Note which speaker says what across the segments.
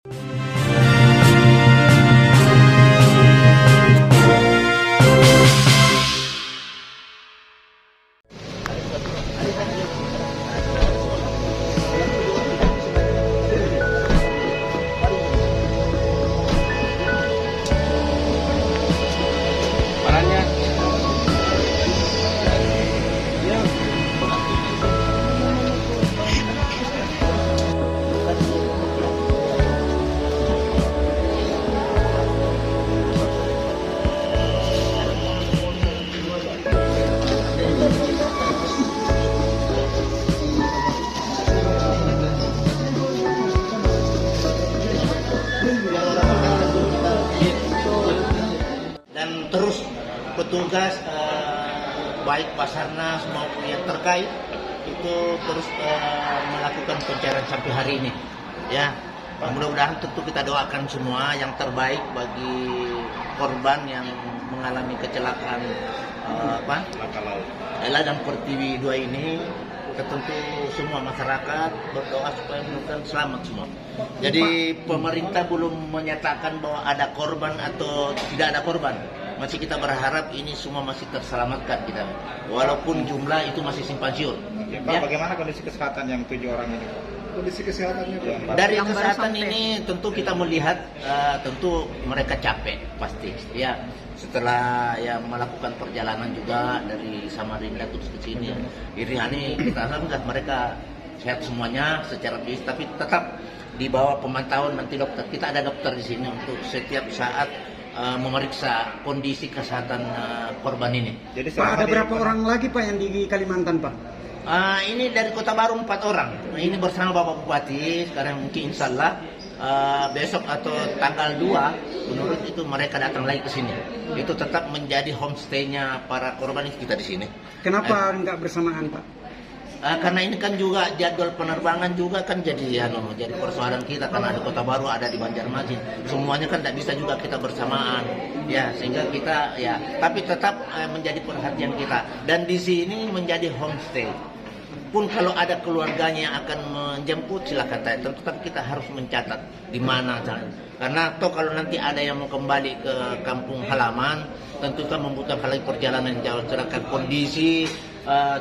Speaker 1: Dan terus petugas baik Basarnas maupun yang terkait itu terus melakukan pencarian sampai hari ini. Ya, mudah-mudahan tentu kita doakan semua yang terbaik bagi korban yang mengalami kecelakaan Ella dan Pertiwi 2 ini. Tentu semua masyarakat berdoa supaya mudah selamat semua. Jadi pemerintah belum menyatakan bahwa ada korban atau tidak ada korban. Masih kita berharap ini semua masih terselamatkan kita. Walaupun jumlah itu masih simpang siur.
Speaker 2: Ya, Pak, bagaimana kondisi kesehatan yang 7 orang ini, Pak? Kondisi kesehatannya, Pak?
Speaker 1: Dari kesehatan ini tentu kita melihat tentu mereka capek pasti. Ya, setelah melakukan perjalanan juga dari Samarinda terus ke sini. Iriani kita anggap mereka sehat semuanya secara fisik, tapi tetap di bawah pemantauan nanti dokter. Kita ada dokter di sini untuk setiap saat memeriksa kondisi kesehatan korban ini.
Speaker 3: Jadi Pak, ada berapa orang lagi Pak yang di Kalimantan, Pak?
Speaker 1: Ini dari Kota Baru 4 orang. Ini bersama Bapak Bupati. Sekarang mungkin insya Allah besok atau tanggal 2 menurut itu mereka datang lagi ke sini. Itu tetap menjadi homestay-nya para korban kita di sini.
Speaker 3: Kenapa nggak bersamaan, Pak?
Speaker 1: Karena ini kan juga jadwal penerbangan juga kan jadi persoalan kita, karena ada Kota Baru, ada di Banjarmasin. Semuanya kan tidak bisa juga kita bersamaan. Ya, sehingga kita tapi tetap menjadi perhatian kita. Dan di sini menjadi homestay. Pun kalau ada keluarganya yang akan menjemput silakan tentu kita harus mencatat di mana. Karena kalau nanti ada yang mau kembali ke kampung halaman, tentu kan membutuhkan lagi perjalanan jauh. Sedangkan kondisi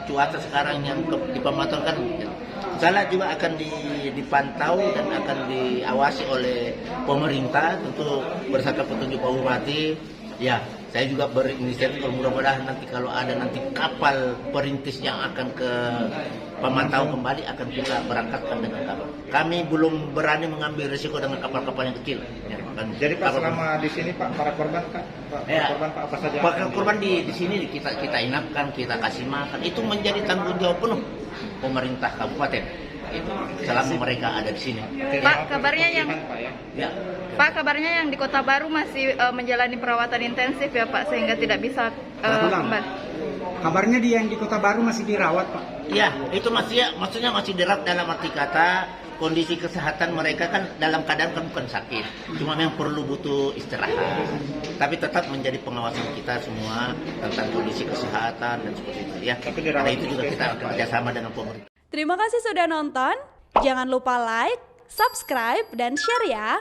Speaker 1: cuaca sekarang yang dipantau kan salah juga akan dipantau dan akan diawasi oleh pemerintah, tentu berdasarkan petunjuk Pak Bupati. Ya, saya juga berinisiatif mudah-mudahan nanti kalau ada nanti kapal perintis yang akan ke pemantau kembali akan kita berangkatkan dengan kapal. Kami belum berani mengambil risiko dengan kapal-kapal yang kecil. Ya,
Speaker 2: jadi Pak selama di sini Pak para korban korban Pak apa saja?
Speaker 1: Korban di sini kita inapkan, kita kasih makan. Itu menjadi tanggung jawab penuh pemerintah kabupaten. Itu selama mereka ada di sini.
Speaker 4: Pak, kabarnya yang di Kota Baru masih menjalani perawatan intensif ya Pak, sehingga tidak bisa kembali.
Speaker 3: Kabarnya dia yang di Kota Baru masih dirawat, Pak.
Speaker 1: Ya, itu maksudnya masih dirawat dalam arti kata kondisi kesehatan mereka kan dalam keadaan kan bukan sakit, cuma memang perlu butuh istirahat. Tapi tetap menjadi pengawasan kita semua tentang kondisi kesehatan dan seperti itu ya. Karena itu juga kita kerjasama dengan pemerintah.
Speaker 5: Terima kasih sudah nonton. Jangan lupa like, subscribe, dan share ya.